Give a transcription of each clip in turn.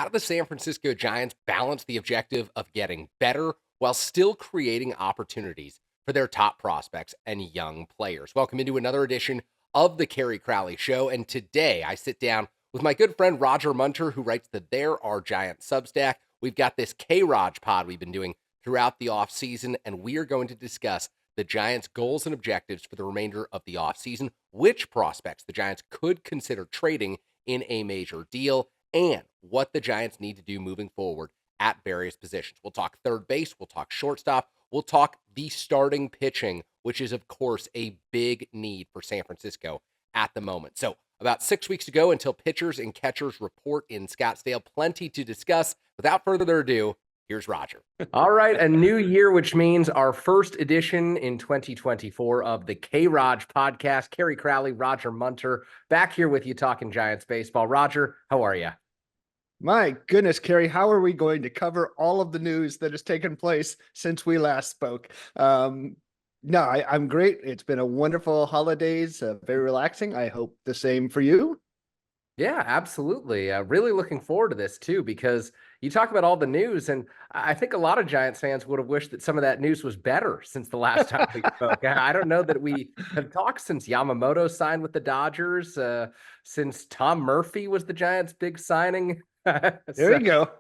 how do the San Francisco Giants balance the objective of getting better while still creating opportunities for their top prospects and young players? Welcome into another edition of the Kerry Crowley Show. And today I sit down with my good friend Roger Munter, who writes the There Are Giants Substack. We've got this K-Raj pod we've been doing throughout the offseason, and we are going to discuss the Giants' goals and objectives for the remainder of the offseason, which prospects the Giants could consider trading in a major deal, and what the Giants need to do moving forward at various positions. We'll talk third base, we'll talk shortstop, we'll talk the starting pitching, which is, of course, a big need for San Francisco at the moment. So, about 6 weeks to go until pitchers and catchers report in Scottsdale. Plenty to discuss. Without further ado, here's Roger. All right, a new year, which means our first edition in 2024 of the K-Raj podcast. Kerry Crowley, Roger Munter, back here with you talking Giants baseball. Roger, how are you? My goodness, Kerry, how are we going to cover all of the news that has taken place since we last spoke? No, I'm great. It's been a wonderful holidays, very relaxing. I hope the same for you. Yeah, absolutely. Really looking forward to this too, because you talk about all the news, and I think a lot of Giants fans would have wished that some of that news was better since the last time we spoke. I don't know that we have talked since Yamamoto signed with the Dodgers, since Tom Murphy was the Giants' big signing. There So, you go.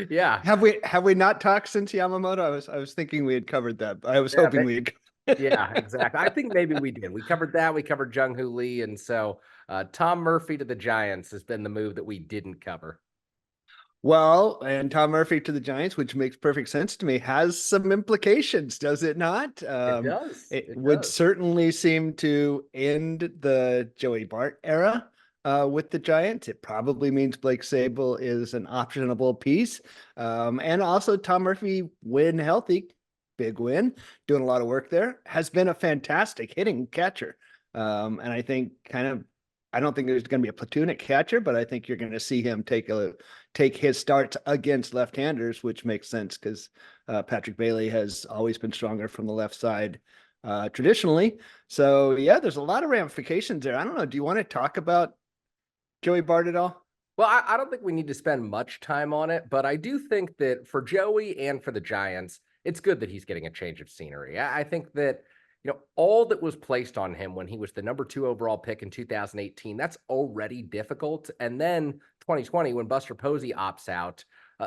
yeah, Have we not talked since Yamamoto? I was thinking we had covered that. I was yeah, hoping we had. yeah, exactly. I think maybe we did. We covered that. We covered Jung Hoo Lee, and so Tom Murphy to the Giants has been the move that we didn't cover. Well, and Tom Murphy to the Giants, which makes perfect sense to me, has some implications, does it not? It does. It It would does. certainly seem to end the Joey Bart era with the Giants. It probably means Blake Sable is an optionable piece. And also Tom Murphy, when healthy, big win, doing a lot of work there, has been a fantastic hitting catcher. And I think I don't think there's going to be a platoon at catcher, but I think you're going to see him take his starts against left-handers, which makes sense because Patrick Bailey has always been stronger from the left side traditionally. So yeah, there's a lot of ramifications there. I don't know. Do you want to talk about Joey Bart at all? Well, I don't think we need to spend much time on it, but I do think that for Joey and for the Giants, it's good that he's getting a change of scenery. I think that, all that was placed on him when he was the number 2 overall pick in 2018, that's already difficult. And then 2020, when Buster Posey opts out,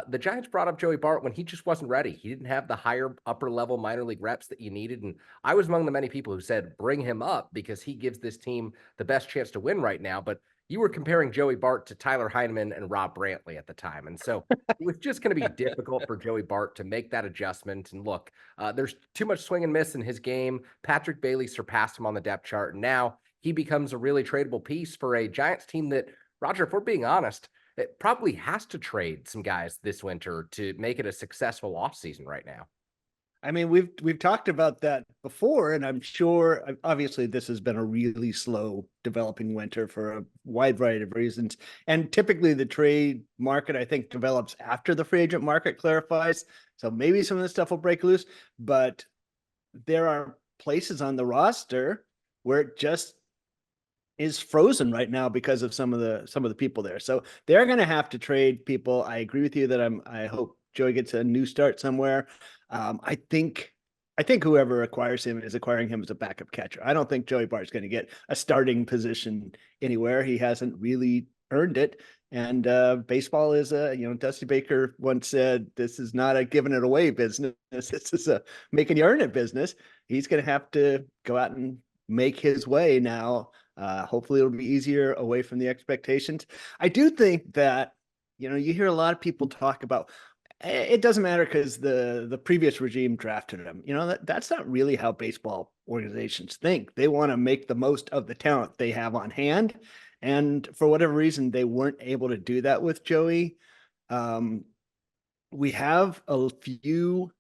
the Giants brought up Joey Bart when he just wasn't ready. He didn't have the higher upper level minor league reps that you needed. And I was among the many people who said, bring him up because he gives this team the best chance to win right now. But you were comparing Joey Bart to Tyler Heineman and Rob Brantley at the time. And so it was just going to be difficult for Joey Bart to make that adjustment. And look, there's too much swing and miss in his game. Patrick Bailey surpassed him on the depth chart. And now he becomes a really tradable piece for a Giants team that, Roger, if we're being honest, it probably has to trade some guys this winter to make it a successful offseason right now. I mean, we've talked about that before, and I'm sure obviously this has been a really slow developing winter for a wide variety of reasons. And typically the trade market, I think, develops after the free agent market clarifies. So maybe some of this stuff will break loose, but there are places on the roster where it just is frozen right now because of some of the people there. So they're going to have to trade people. I agree with you that I hope Joey gets a new start somewhere. I think whoever acquires him is acquiring him as a backup catcher. I don't think Joey Bart's going to get a starting position anywhere. He hasn't really earned it. And baseball is Dusty Baker once said, this is not a giving it away business. This is a making you earn it business. He's going to have to go out and make his way now. Hopefully it'll be easier away from the expectations. I do think that, you hear a lot of people talk about, it doesn't matter because the previous regime drafted him. That's not really how baseball organizations think. They want to make the most of the talent they have on hand. And for whatever reason, they weren't able to do that with Joey. We have a few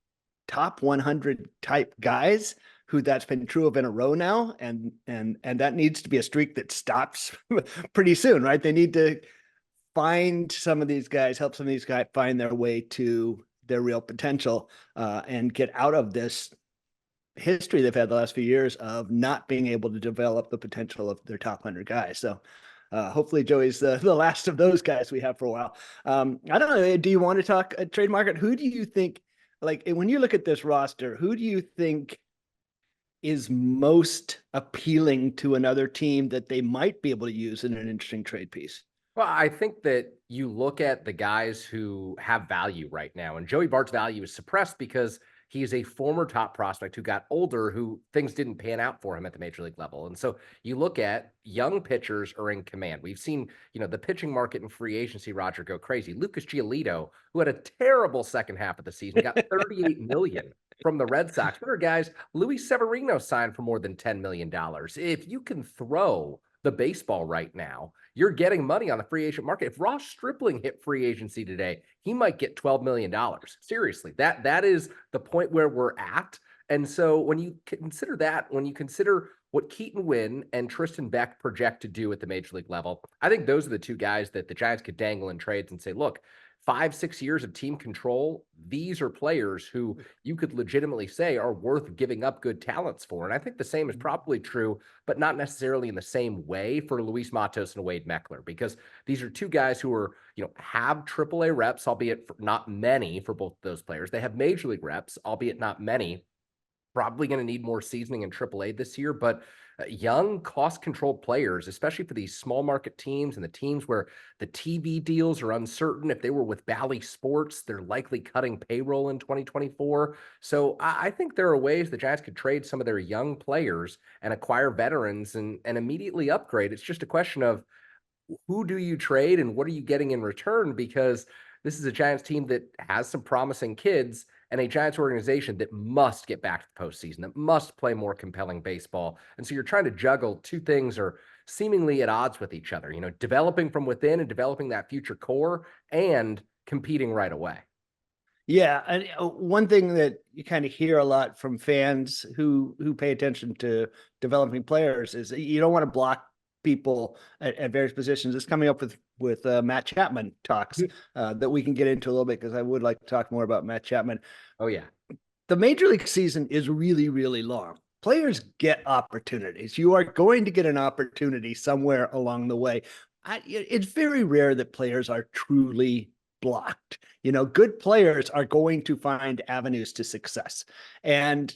top 100 type guys who that's been true of in a row now. And that needs to be a streak that stops pretty soon, right? They need to find some of these guys, help some of these guys find their way to their real potential and get out of this history they've had the last few years of not being able to develop the potential of their top 100 guys. So Hopefully Joey's the last of those guys we have for a while. I don't know. Do you want to talk trade market? Who do you think, like, when you look at this roster, who do you think is most appealing to another team that they might be able to use in an interesting trade piece? Well, I think that you look at the guys who have value right now, and Joey Bart's value is suppressed because he is a former top prospect who got older, who things didn't pan out for him at the major league level. And so you look at young pitchers are in command. We've seen, the pitching market and free agency, Roger, go crazy. Lucas Giolito, who had a terrible second half of the season, got 38 million from the Red Sox. There are guys, Luis Severino signed for more than $10 million. If you can throw the baseball right now, you're getting money on the free agent market. If Ross Stripling hit free agency today, he might get $12 million. Seriously, that is the point where we're at. And so when you consider that, when you consider what Keaton Winn and Tristan Beck project to do at the major league level, I think those are the two guys that the Giants could dangle in trades and say, look, 5-6 years of team control, these are players who you could legitimately say are worth giving up good talents for. And I think the same is probably true, but not necessarily in the same way for Luis Matos and Wade Meckler, because these are two guys who are, have AAA reps, albeit not many for both of those players. They have major league reps, albeit not many. Probably going to need more seasoning in AAA this year, but young, cost-controlled players, especially for these small market teams and the teams where the TV deals are uncertain. If they were with Bally Sports, they're likely cutting payroll in 2024. So I think there are ways the Giants could trade some of their young players and acquire veterans and immediately upgrade. It's just a question of who do you trade and what are you getting in return? Because this is a Giants team that has some promising kids and a Giants organization that must get back to the postseason, that must play more compelling baseball. And so you're trying to juggle two things are seemingly at odds with each other, developing from within and developing that future core and competing right away. Yeah, and one thing that you kind of hear a lot from fans who pay attention to developing players is that you don't want to block people at various positions. It's coming up with Matt Chapman talks that we can get into a little bit, because I would like to talk more about Matt Chapman. Oh yeah, the major league season is really, really long. Players get opportunities. You are going to get an opportunity somewhere along the way. It's very rare that players are truly blocked. Good players are going to find avenues to success. And,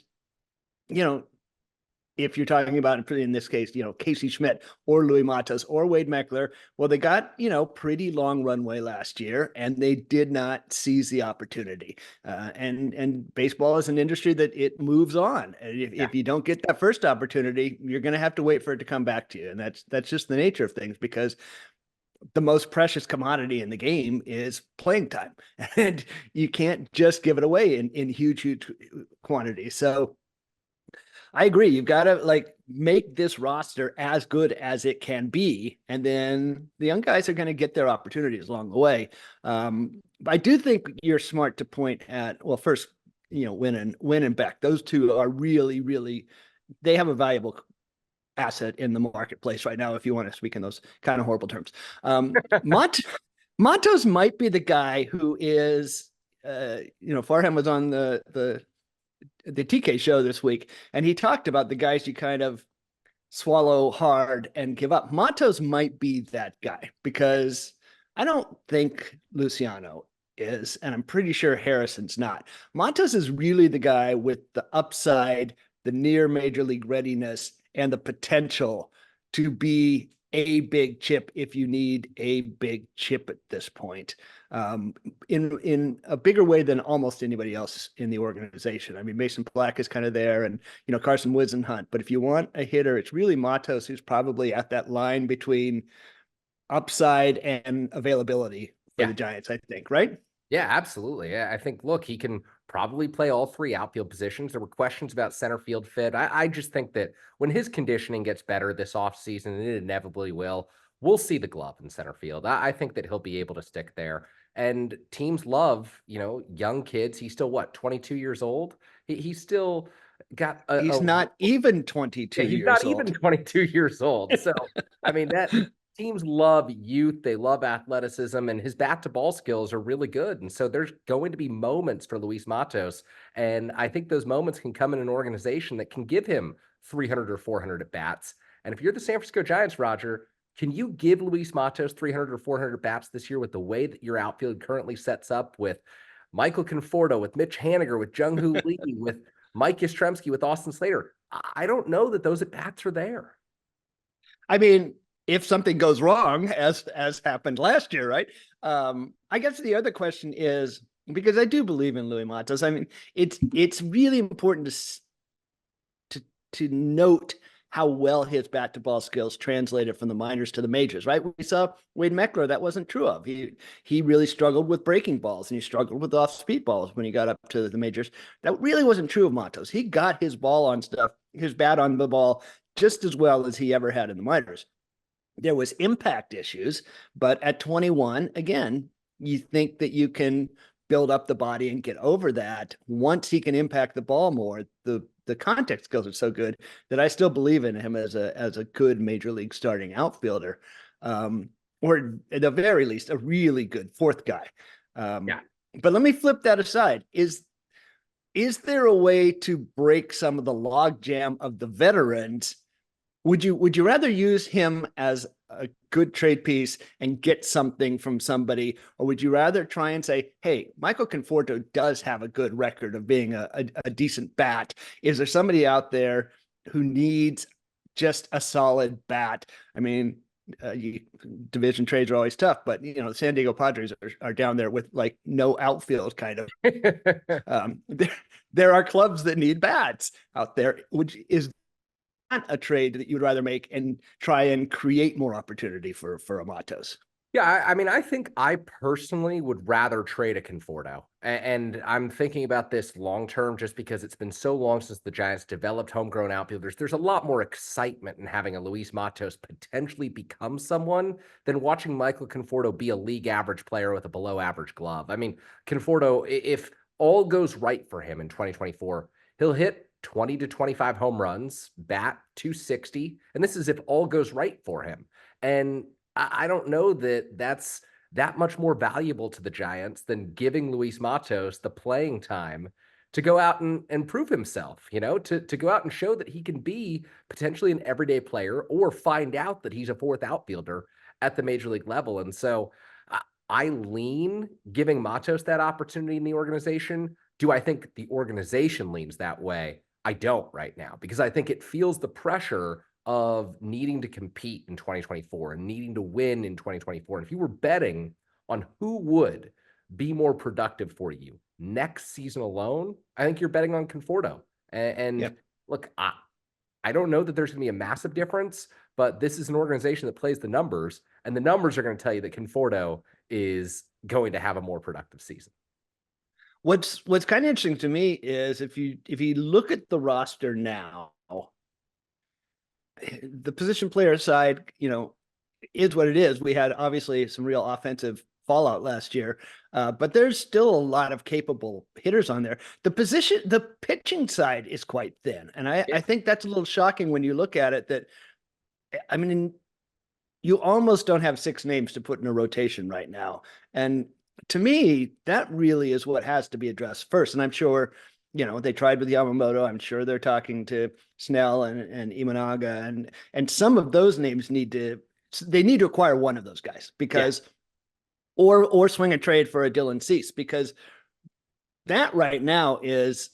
if you're talking about, in this case, Casey Schmidt or Louis Matos or Wade Meckler, well, they got, pretty long runway last year and they did not seize the opportunity. And baseball is an industry that it moves on. And if you don't get that first opportunity, you're going to have to wait for it to come back to you. And that's just the nature of things, because the most precious commodity in the game is playing time, and you can't just give it away in huge quantities. So I agree. You've got to make this roster as good as it can be, and then the young guys are going to get their opportunities along the way. I do think you're smart to point at, well, first, Winn and Beck. Those two are really, really, they have a valuable asset in the marketplace right now, if you want to speak in those kind of horrible terms. Matos might be the guy who is, Farham was on the TK show this week, and he talked about the guys you kind of swallow hard and give up. Matos might be that guy, because I don't think Luciano is, and I'm pretty sure Harrison's not. Matos is really the guy with the upside, the near major league readiness, and the potential to be a big chip if you need a big chip at this point, in a bigger way than almost anybody else in the organization. I mean, Mason Black is kind of there, and Carson Whisenhunt. But if you want a hitter, it's really Matos who's probably at that line between upside and availability for the Giants, I think, right? Yeah, absolutely. I think, look, he can probably play all three outfield positions. There were questions about center field fit. I just think that when his conditioning gets better this offseason, and it inevitably will, we'll see the glove in center field. I think that he'll be able to stick there. And teams love, young kids. He's still, 22 years old? He's still got he's not even 22 he's years not old. even 22 years old. So, I mean, that teams love youth. They love athleticism, and his bat to ball skills are really good. And so there's going to be moments for Luis Matos. And I think those moments can come in an organization that can give him 300 or 400 at bats. And if you're the San Francisco Giants, Roger, Can you give Luis Matos 300 or 400 bats this year with the way that your outfield currently sets up with Michael Conforto, with Mitch Haniger, with Jung Hoo Lee, with Mike Yastrzemski, with Austin Slater? I don't know that those at bats are there. I mean, if something goes wrong, as happened last year, right? I guess the other question is, because I do believe in Louis Matos. I mean, it's really important to note how well his bat to ball skills translated from the minors to the majors, right? We saw Wade Meckler, that wasn't true of. He really struggled with breaking balls, and he struggled with off speed balls when he got up to the majors. That really wasn't true of Matos. He got his ball on stuff, his bat on the ball just as well as he ever had in the minors. There was impact issues, but at 21, again, you think that you can build up the body and get over that. Once he can impact the ball more, the contact skills are so good that I still believe in him as a good major league starting outfielder, or at the very least, a really good fourth guy. Yeah. But let me flip that aside. Is there a way to break some of the logjam of the veterans? Would you rather use him as a good trade piece and get something from somebody, or would you rather try and say, hey, Michael Conforto does have a good record of being a decent bat. Is there somebody out there who needs just a solid bat? I mean, division trades are always tough, but the San Diego Padres are down there with like no outfield kind of. There are clubs that need bats out there, which is a trade that you'd rather make and try and create more opportunity for a Matos. Yeah, I mean, I think I personally would rather trade a Conforto. And I'm thinking about this long term just because it's been so long since the Giants developed homegrown outfielders. There's a lot more excitement in having a Luis Matos potentially become someone than watching Michael Conforto be a league average player with a below average glove. I mean, Conforto, if all goes right for him in 2024, he'll hit 20 to 25 home runs, bat 260. And this is if all goes right for him. And I don't know that that's that much more valuable to the Giants than giving Luis Matos the playing time to go out and prove himself, to go out and show that he can be potentially an everyday player or find out that he's a fourth outfielder at the major league level. And so I lean giving Matos that opportunity in the organization. Do I think the organization leans that way? I don't right now, because I think it feels the pressure of needing to compete in 2024 and needing to win in 2024. And if you were betting on who would be more productive for you next season alone, I think you're betting on Conforto. And yep. Look, I don't know that there's going to be a massive difference, but this is an organization that plays the numbers, and the numbers are going to tell you that Conforto is going to have a more productive season. What's kind of interesting to me is if you look at the roster now, the position player side, is what it is. We had obviously some real offensive fallout last year, but there's still a lot of capable hitters on there. The pitching side is quite thin. And I think that's a little shocking when you look at it. That, I mean, you almost don't have 6 names to put in a rotation right now. And to me, that really is what has to be addressed first. And I'm sure, they tried with Yamamoto. I'm sure they're talking to Snell and Imanaga, and some of those names need to acquire one of those guys because, or swing a trade for a Dylan Cease, because that right now is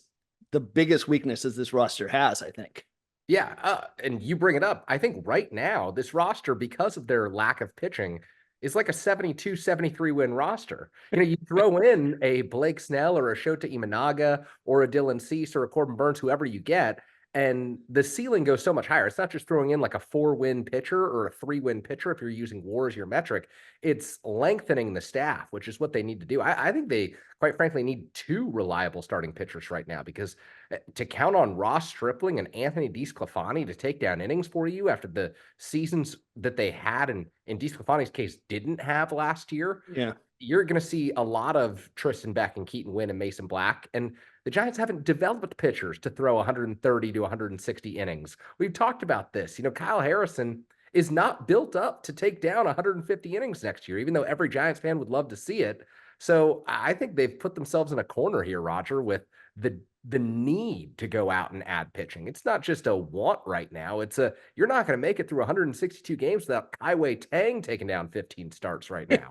the biggest weaknesses this roster has, I think. Yeah, and you bring it up. I think right now, this roster, because of their lack of pitching, is like a 72, 73 win roster. You throw in a Blake Snell or a Shota Imanaga or a Dylan Cease or a Corbin Burns, whoever you get, and the ceiling goes so much higher. It's not just throwing in like a 4-win pitcher or a 3-win pitcher if you're using WAR as your metric. It's lengthening the staff, which is what they need to do. I think they, quite frankly, need 2 reliable starting pitchers right now, because to count on Ross Stripling and Anthony DeSclafani to take down innings for you after the seasons that they had, and in DeSclafani's case didn't have last year, you're going to see a lot of Tristan Beck and Keaton Winn and Mason Black. And the Giants haven't developed pitchers to throw 130 to 160 innings. We've talked about this. Kyle Harrison is not built up to take down 150 innings next year, even though every Giants fan would love to see it. So I think they've put themselves in a corner here, Roger, with the the need to go out and add pitching. It's not just a want right now. It's a you're not going to make it through 162 games without Kaiwei Tang taking down 15 starts right now.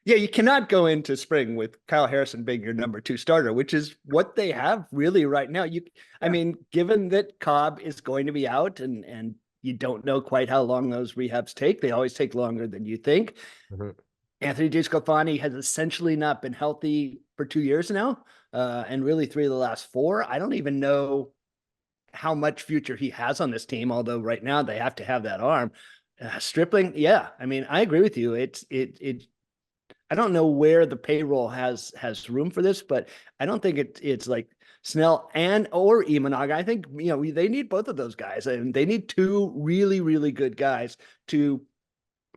Yeah, you cannot go into spring with Kyle Harrison being your number two starter, which is what they have really right now. I Yeah. mean, given that Cobb is going to be out and you don't know quite how long those rehabs take, they always take longer than you think. Mhm. Anthony DeSclafani has essentially not been healthy for 2 years now, and really three of the last four. I don't even know how much future he has on this team, although right now they have to have that arm. Stripling, yeah, I mean, I agree with you. It I don't know where the payroll has room for this, but I don't think it's like Snell and or Imanaga. I think they need both of those guys, and they need two really really good guys to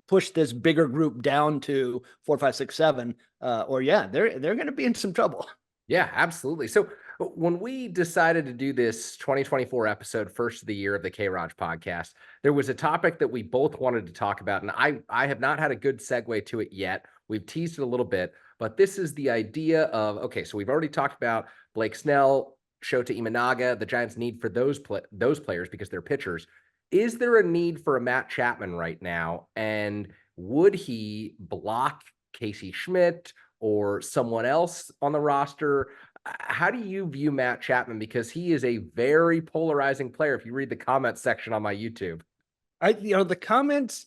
push this bigger group down to 4, 5, 6, 7. Or yeah, they're going to be in some trouble. Yeah, absolutely. So when we decided to do this 2024 episode, first of the year of the K-Raj podcast, there was a topic that we both wanted to talk about. And I have not had a good segue to it yet. We've teased it a little bit, but this is the idea of, okay, so we've already talked about Blake Snell, Shota Imanaga, the Giants' need for those players because they're pitchers. Is there a need for a Matt Chapman right now? And would he block Casey Schmidt or someone else on the roster? How do you view Matt Chapman? Because he is a very polarizing player. If you read the comments section on my YouTube, The comments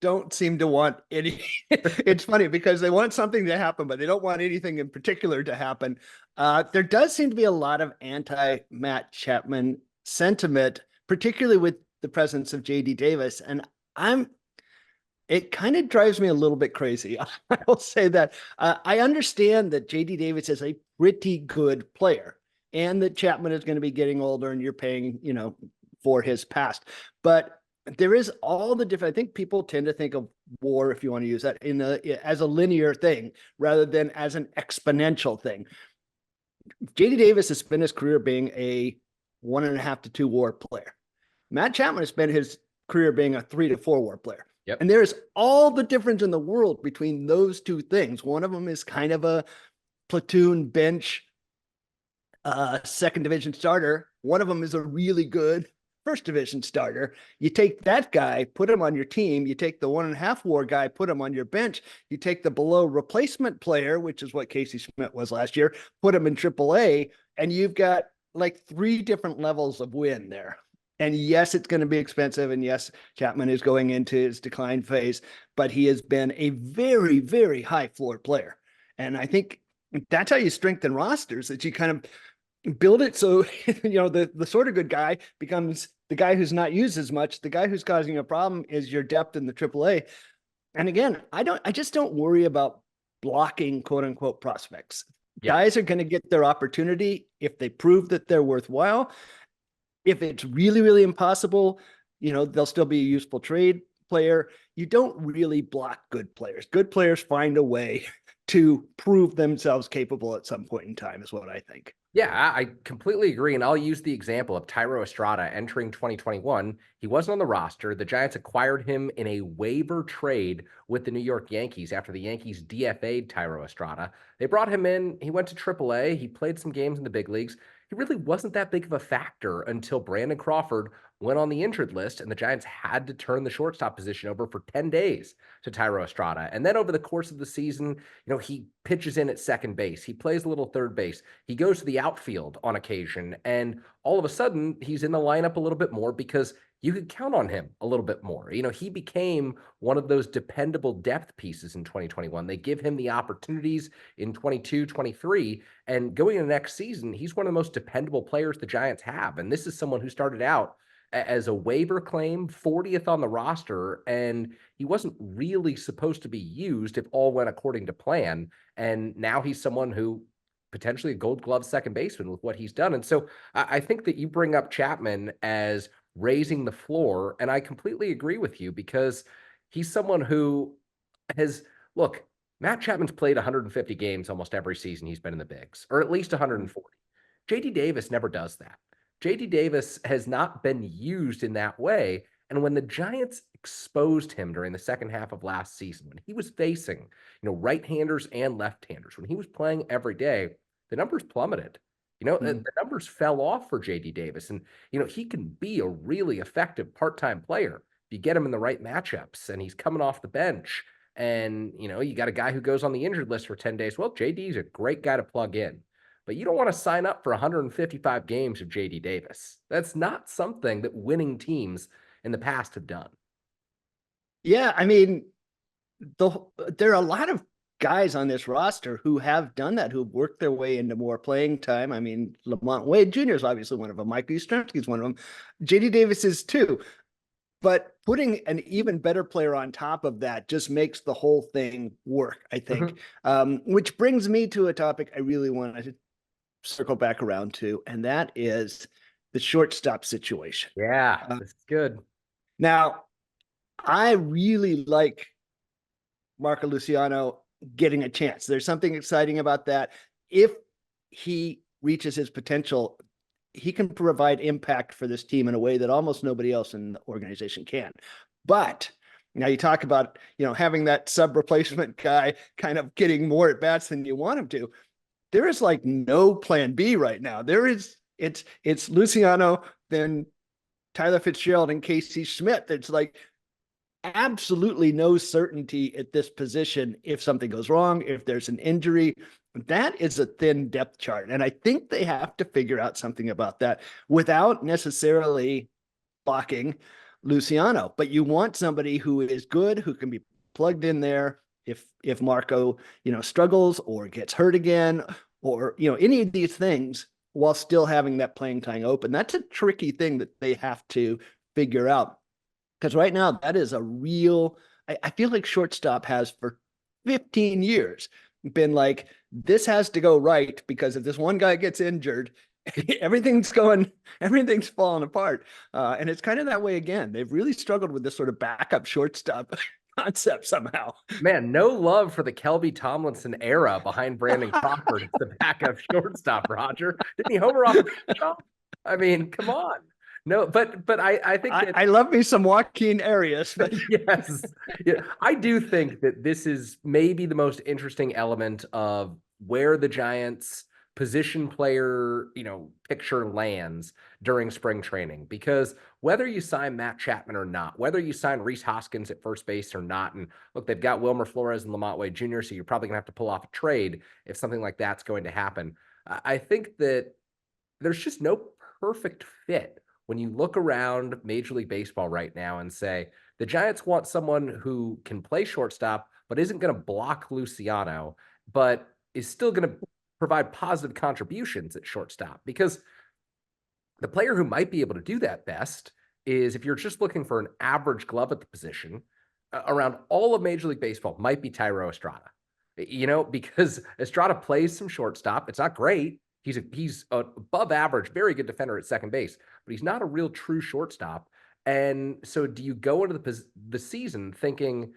don't seem to want any. It's funny because they want something to happen, but they don't want anything in particular to happen. There does seem to be a lot of anti Matt Chapman sentiment, particularly with the presence of JD Davis. And it kind of drives me a little bit crazy. I will say that I understand that JD Davis is a pretty good player and that Chapman is going to be getting older and you're paying, for his past. But there is all the different, I think people tend to think of WAR, if you want to use that, as a linear thing rather than as an exponential thing. JD Davis has spent his career being a 1.5 to 2 WAR player. Matt Chapman has spent his career being a 3 to 4 WAR player. yep, And there's all the difference in the world between those two things. One of them is kind of a platoon bench second division starter. One of them is a really good first division starter. You take that guy, put him on your team. You take the 1.5 WAR guy, put him on your bench. You take the below replacement player, which is what Casey Schmidt was last year, put him in AAA, and you've got like 3 different levels of win there. And yes, it's going to be expensive. And yes, Chapman is going into his decline phase, but he has been a very, very high floor player. And I think that's how you strengthen rosters, that you kind of build it so the sort of good guy becomes the guy who's not used as much. The guy who's causing a problem is your depth in the AAA. And again, I just don't worry about blocking quote unquote prospects. yep. Guys are going to get their opportunity if they prove that they're worthwhile. If it's really, really impossible, they'll still be a useful trade player. You don't really block good players. Good players find a way to prove themselves capable at some point in time, is what I think. Yeah, I completely agree. And I'll use the example of Tyro Estrada entering 2021. He wasn't on the roster. The Giants acquired him in a waiver trade with the New York Yankees after the Yankees DFA'd Tyro Estrada. They brought him in. He went to AAA. He played some games in the big leagues. He really wasn't that big of a factor until Brandon Crawford went on the injured list, and the Giants had to turn the shortstop position over for 10 days to Tyro Estrada. And then over the course of the season, he pitches in at second base. He plays a little third base. He goes to the outfield on occasion. And all of a sudden, he's in the lineup a little bit more because you could count on him a little bit more. He became one of those dependable depth pieces in 2021. They give him the opportunities in 22, 23. And going into next season, he's one of the most dependable players the Giants have. And this is someone who started out as a waiver claim, 40th on the roster, and he wasn't really supposed to be used if all went according to plan. And now he's someone who potentially a Gold Glove second baseman with what he's done. And so I think that you bring up Chapman as raising the floor, and I completely agree with you because he's someone who has look. Matt Chapman's played 150 games almost every season he's been in the bigs, or at least 140. JD Davis never does that. JD Davis has not been used in that way. And when the Giants exposed him during the second half of last season, when he was facing, right-handers and left-handers, when he was playing every day, the numbers plummeted. You know, Mm. the numbers fell off for JD Davis. And, you know, he can be a really effective part-time player if you get him in the right matchups and he's coming off the bench. And, you know, you got a guy who goes on the injured list for 10 days. Well, JD's a great guy to plug in. But you don't want to sign up for 155 games of JD Davis. That's not something that winning teams in the past have done. Yeah, I mean, there are a lot of guys on this roster who have done that, who've worked their way into more playing time. I mean, Lamont Wade Jr. is obviously one of them. Mike Yastrzemski is one of them. JD Davis is too. But putting an even better player on top of that just makes the whole thing work, I think. Which brings me to a topic I really want to circle back around to, and that is the shortstop situation. Yeah, this is good. Now, I really like Marco Luciano getting a chance. There's something exciting about that. If he reaches his potential, he can provide impact for this team in a way that almost nobody else in the organization can. But now you talk about, having that sub replacement guy kind of getting more at bats than you want him to. There is like no plan B right now. It's Luciano, then Tyler Fitzgerald and Casey Schmidt. It's like absolutely no certainty at this position if something goes wrong, if there's an injury. That is a thin depth chart. And I think they have to figure out something about that without necessarily blocking Luciano. But you want somebody who is good, who can be plugged in there if Marco, struggles or gets hurt again, or, any of these things, while still having that playing time open. That's a tricky thing that they have to figure out. Because right now, that is a real, I feel like shortstop has for 15 years been like, this has to go right, because if this one guy gets injured, everything's falling apart. And it's kind of that way again. They've really struggled with this sort of backup shortstop concept somehow. Man, no love for the Kelby Tomlinson era behind Brandon Crawford as the backup shortstop, Roger. Didn't he homer off a shot? I mean, come on. No, but I think that I love me some Joaquin Arias, but yes, yeah, I do think that this is maybe the most interesting element of where the Giants position player, picture lands during spring training, because whether you sign Matt Chapman or not, whether you sign Rhys Hoskins at first base or not, and look, they've got Wilmer Flores and Lamont Wade Jr., so you're probably gonna have to pull off a trade if something like that's going to happen. I think that there's just no perfect fit when you look around Major League Baseball right now and say, the Giants want someone who can play shortstop, but isn't going to block Luciano, but is still going to provide positive contributions at shortstop. Because the player who might be able to do that best is, if you're just looking for an average glove at the position, around all of Major League Baseball, might be Thairo Estrada. Because Estrada plays some shortstop. It's not great. He's above average, very good defender at second base, but he's not a real true shortstop. And so do you go into the season thinking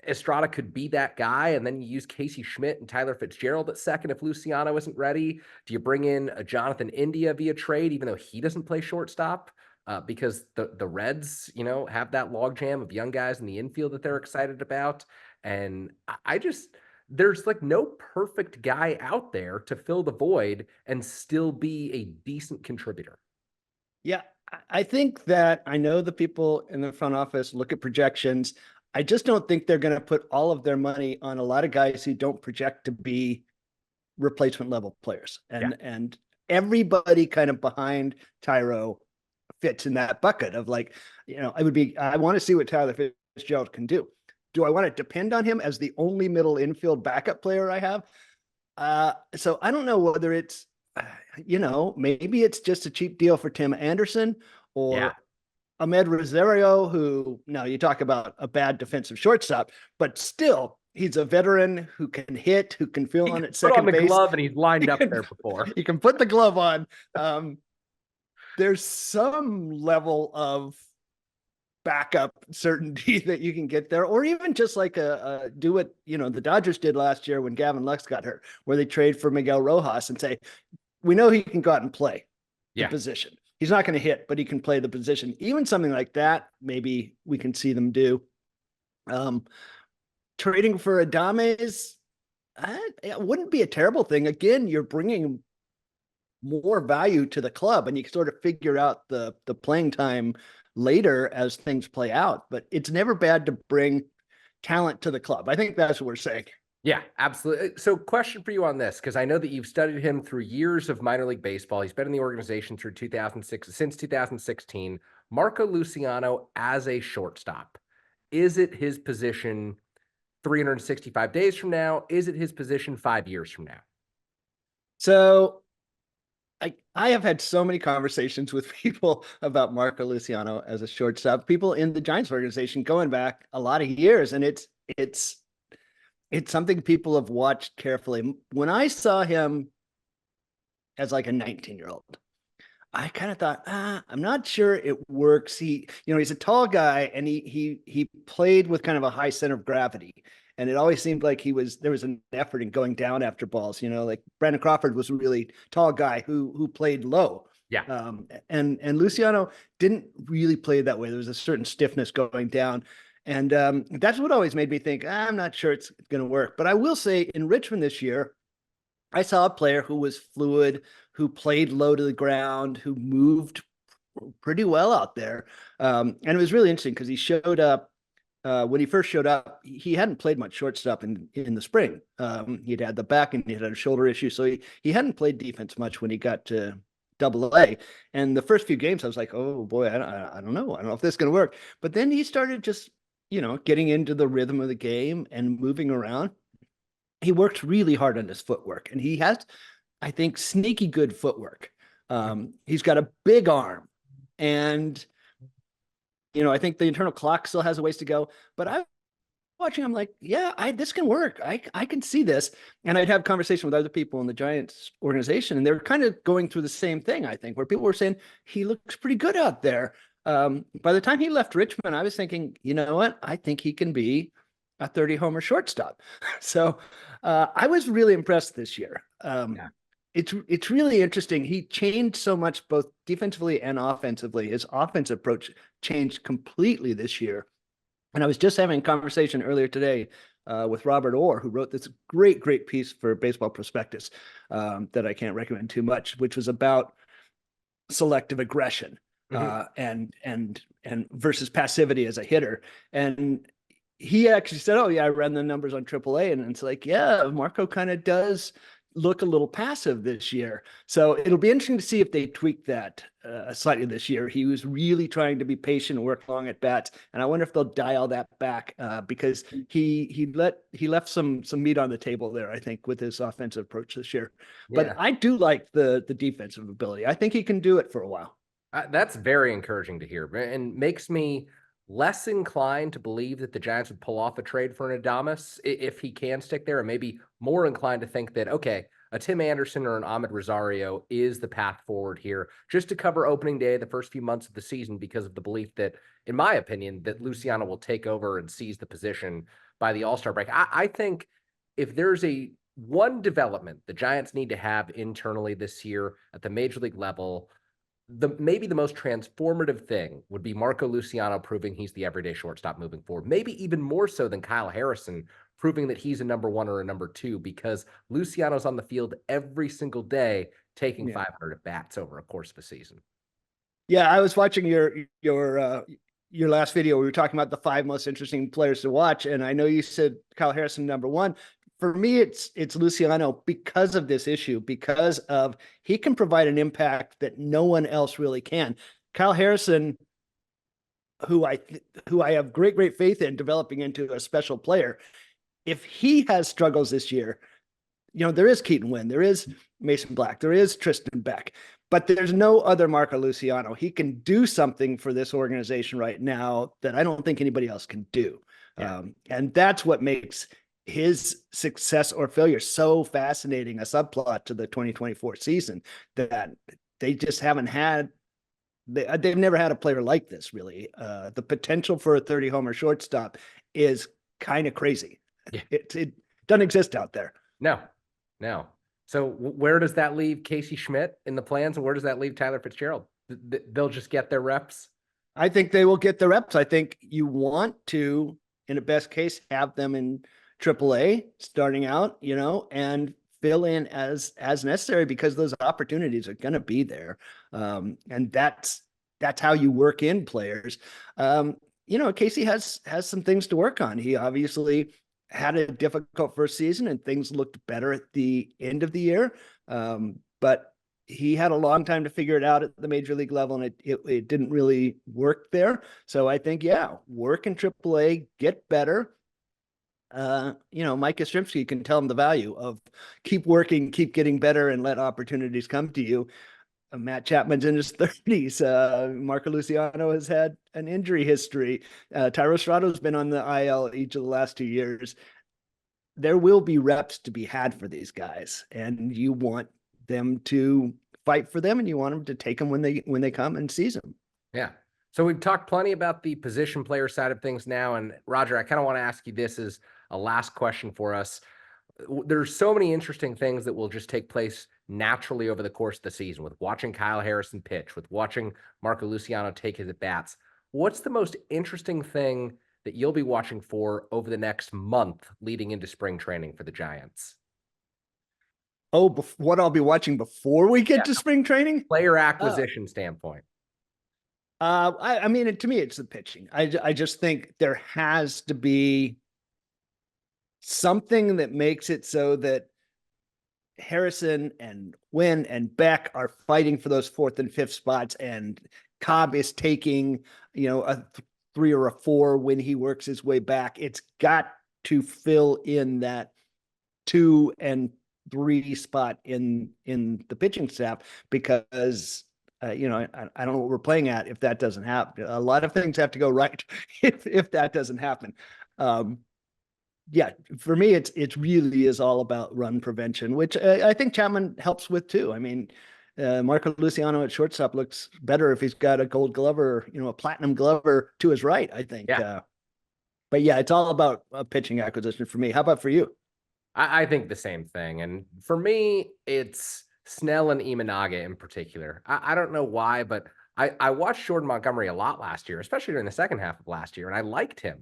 Estrada could be that guy, and then you use Casey Schmidt and Tyler Fitzgerald at second if Luciano isn't ready? Do you bring in a Jonathan India via trade, even though he doesn't play shortstop? Because the Reds, have that logjam of young guys in the infield that they're excited about. And there's like no perfect guy out there to fill the void and still be a decent contributor. yeah, I think that I know the people in the front office look at projections. I just don't think they're going to put all of their money on a lot of guys who don't project to be replacement level players. And everybody kind of behind Thairo fits in that bucket of like, I want to see what Tyler Fitzgerald can do. Do I want to depend on him as the only middle infield backup player I have? So I don't know whether it's, maybe it's just a cheap deal for Tim Anderson or Ahmed Rosario, who, now you talk about a bad defensive shortstop, but still he's a veteran who can hit, who can fill on at second base. Put on the glove and he's lined up there before. You can put the glove on. There's some level of backup certainty that you can get there, or even just like do what the Dodgers did last year when Gavin Lux got hurt, where they trade for Miguel Rojas and say, we know he can go out and play the position. He's not going to hit, but he can play the position. Even something like that, maybe we can see them do. Trading for Adames, it wouldn't be a terrible thing. Again, you're bringing more value to the club, and you can sort of figure out the playing time later as things play out. But it's never bad to bring talent to the club. I think that's what we're saying. Yeah, absolutely. So, question for you on this, because I know that you've studied him through years of minor league baseball. He's been in the organization through 2006, since 2016. Marco Luciano as a shortstop. Is it his position 365 days from now? Is it his position 5 years from now? So I have had so many conversations with people about Marco Luciano as a shortstop, people in the Giants organization going back a lot of years, and it's something people have watched carefully. When I saw him as like a 19-year-old, I kind of thought, I'm not sure it works. He's a tall guy, and he played with kind of a high center of gravity. And it always seemed like there was an effort in going down after balls. Like Brandon Crawford was a really tall guy who played low. Yeah. And Luciano didn't really play that way. There was a certain stiffness going down. And that's what always made me think, I'm not sure it's going to work. But I will say in Richmond this year, I saw a player who was fluid, who played low to the ground, who moved pretty well out there. And it was really interesting because he showed up. When he first showed up, he hadn't played much shortstop in the spring. He'd had the back and he had a shoulder issue. So he hadn't played defense much when he got to Double-A. And the first few games, I was like, oh boy, I don't know. I don't know if this is going to work. But then he started just, getting into the rhythm of the game and moving around. He works really hard on his footwork, and he has, I think, sneaky good footwork. He's got a big arm, and I think the internal clock still has a ways to go. But I watching, I'm like, yeah, this can work. I can see this. And I'd have conversation with other people in the Giants organization, and they were kind of going through the same thing, I think, where people were saying he looks pretty good out there. By the time he left Richmond, I was thinking, you know what? I think he can be a 30 homer shortstop. So I was really impressed this year. Yeah. It's really interesting. He changed so much both defensively and offensively. His offensive approach changed completely this year. And I was just having a conversation earlier today with Robert Orr, who wrote this great piece for Baseball Prospectus that I can't recommend too much, which was about selective aggression and versus passivity as a hitter. And he actually said, oh yeah, I ran the numbers on AAA, and it's like, yeah, Marco kind of does look a little passive this year. So it'll be interesting to see if they tweak that slightly this year. He was really trying to be patient and work long at bats, and I wonder if they'll dial that back because he left some meat on the table there, I think, with his offensive approach this year. Yeah. But I do like the defensive ability. I think he can do it for a while. That's very encouraging to hear, and makes me less inclined to believe that the Giants would pull off a trade for an Adames if he can stick there, and maybe more inclined to think that, okay, a Tim Anderson or an Ahmed Rosario is the path forward here, just to cover opening day, the first few months of the season, because of the belief that, in my opinion, that Luciano will take over and seize the position by the All-Star break. I think if there's one development the Giants need to have internally this year at the major league level, maybe the most transformative thing would be Marco Luciano proving he's the everyday shortstop moving forward. Maybe even more so than Kyle Harrison proving that he's a number one or a number two, because Luciano's on the field every single day, taking 500 at bats over a course of a season. Yeah, I was watching your last video. We were talking about the 5 most interesting players to watch, and I know you said Kyle Harrison number one. For me, it's Luciano because of this issue, because of he can provide an impact that no one else really can. Kyle Harrison, who I have great faith in developing into a special player, if he has struggles this year, there is Keaton Winn, there is Mason Black, there is Tristan Beck, but there's no other Marco Luciano. He can do something for this organization right now that I don't think anybody else can do. Yeah. And that's what makes his success or failure so fascinating, a subplot to the 2024 season, that they just haven't had. They've never had a player like this, really. The potential for a 30 homer shortstop is kind of crazy. Yeah. It doesn't exist out there. No. So where does that leave Casey Schmidt in the plans, and where does that leave Tyler Fitzgerald? They'll just get their reps? I think they will get the reps. I think you want to, in a best case, have them in AAA starting out, and fill in as necessary because those opportunities are going to be there. And that's how you work in players. Casey has some things to work on. He obviously had a difficult first season and things looked better at the end of the year. But he had a long time to figure it out at the major league level, and it didn't really work there. So I think, work in AAA, get better. Mike Yastrzemski can tell him the value of keep working, keep getting better, and let opportunities come to you. Matt Chapman's in his 30s. Marco Luciano has had an injury history. Tyro Strato's been on the IL each of the last 2 years. There will be reps to be had for these guys, and you want them to fight for them, and you want them to take them when they come and seize them. Yeah. So we've talked plenty about the position player side of things now. And Roger, I kind of want to ask you this as a last question for us. There's so many interesting things that will just take place naturally over the course of the season, with watching Kyle Harrison pitch, with watching Marco Luciano take his at bats. What's the most interesting thing that you'll be watching for over the next month leading into spring training for the Giants? Oh, what I'll be watching before we get to spring training? Player acquisition standpoint. I mean, to me, it's the pitching. I just think there has to be something that makes it so that Harrison and Wynn and Beck are fighting for those fourth and fifth spots, and Cobb is taking, a 3 or a 4 when he works his way back. It's got to fill in that 2 and 3 spot in the pitching staff, because I don't know what we're playing at if that doesn't happen. A lot of things have to go right if that doesn't happen. For me, it really is all about run prevention, which I think Chapman helps with too. I mean, Marco Luciano at shortstop looks better if he's got a gold glover, a platinum glover to his right, I think. Yeah. But it's all about pitching acquisition for me. How about for you? I think the same thing. And for me, it's Snell and Imanaga in particular. I don't know why, but I watched Jordan Montgomery a lot last year, especially during the second half of last year, and I liked him.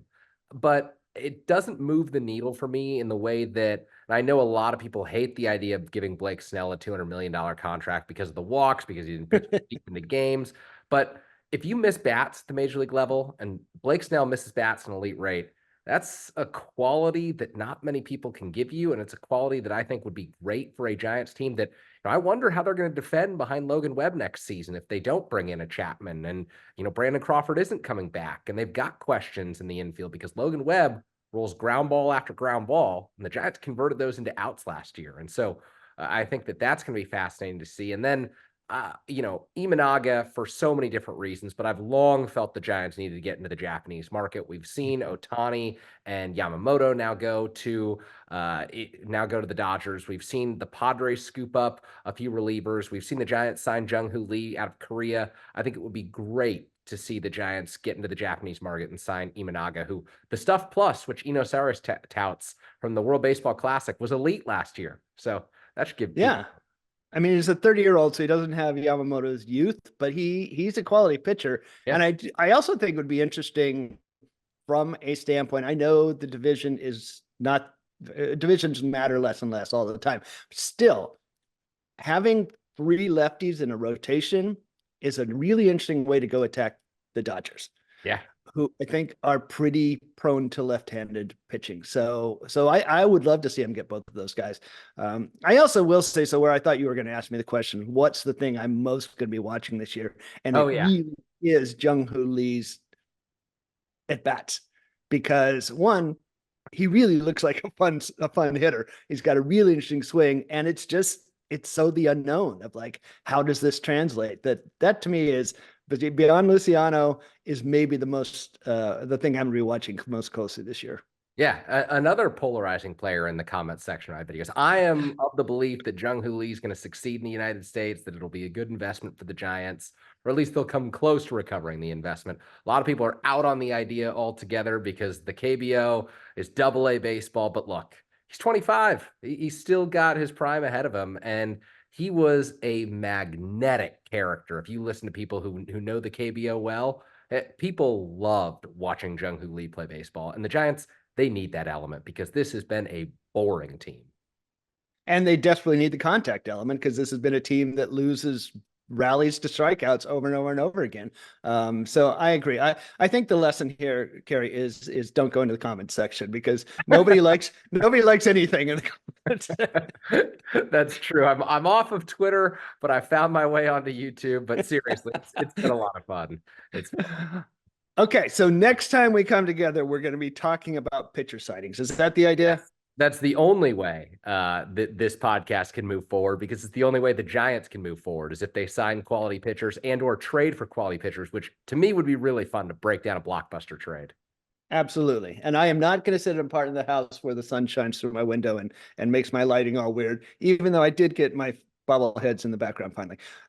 But it doesn't move the needle for me in the way that, and I know a lot of people hate the idea of giving Blake Snell a $200 million contract because of the walks, because he didn't pitch deep in the games. But if you miss bats at the major league level, and Blake Snell misses bats at an elite rate, that's a quality that not many people can give you. And it's a quality that I think would be great for a Giants team that, I wonder how they're going to defend behind Logan Webb next season if they don't bring in a Chapman. And, Brandon Crawford isn't coming back, and they've got questions in the infield because Logan Webb rolls ground ball after ground ball, and the Giants converted those into outs last year. And so I think that that's going to be fascinating to see. And then, Imanaga for so many different reasons, but I've long felt the Giants needed to get into the Japanese market. We've seen Ohtani and Yamamoto now go to the Dodgers. We've seen the Padres scoop up a few relievers. We've seen the Giants sign Jung-Hoo Lee out of Korea. I think it would be great to see the Giants get into the Japanese market and sign Imanaga, who the Stuff Plus, which Eno Saris touts from the World Baseball Classic, was elite last year. So that should give I mean, he's a 30-year-old, so he doesn't have Yamamoto's youth, but he's a quality pitcher. Yeah. And I also think it would be interesting from a standpoint. I know the division is not divisions matter less and less all the time. Still, having 3 lefties in a rotation is a really interesting way to go attack the Dodgers. Yeah. Who I think are pretty prone to left-handed pitching. So I would love to see him get both of those guys. I also will say, so where I thought you were going to ask me the question, what's the thing I'm most going to be watching this year? And really is Jung-Hoo Lee's at-bats. Because one, he really looks like a fun hitter. He's got a really interesting swing, and it's so the unknown of like, how does this translate? That to me is, but beyond Luciano, is maybe the thing I'm going to be watching most closely this year. Yeah, another polarizing player in the comments section of my videos. I am of the belief that Jung-Hoo Lee is going to succeed in the United States, that it'll be a good investment for the Giants, or at least they'll come close to recovering the investment. A lot of people are out on the idea altogether because the KBO is AA baseball, but look, he's 25. He's still got his prime ahead of him, and he was a magnetic character. If you listen to people who know the KBO well, people loved watching Jung-Hoo Lee play baseball. And the Giants they need that element because this has been a boring team. And they desperately need the contact element because this has been a team that loses rallies to strikeouts over and over and over again. So I agree. I think the lesson here, Kerry, is don't go into the comments section because nobody likes anything in the comments. That's true. I'm off of Twitter, but I found my way onto YouTube. But seriously, it's been a lot of fun. It's Okay, so next time we come together, we're going to be talking about pitcher sightings. Is that the idea? That's the only way that this podcast can move forward, because it's the only way the Giants can move forward is if they sign quality pitchers and or trade for quality pitchers, which to me would be really fun to break down a blockbuster trade. Absolutely. And I am not going to sit in a part of the house where the sun shines through my window and makes my lighting all weird, even though I did get my bobbleheads in the background finally.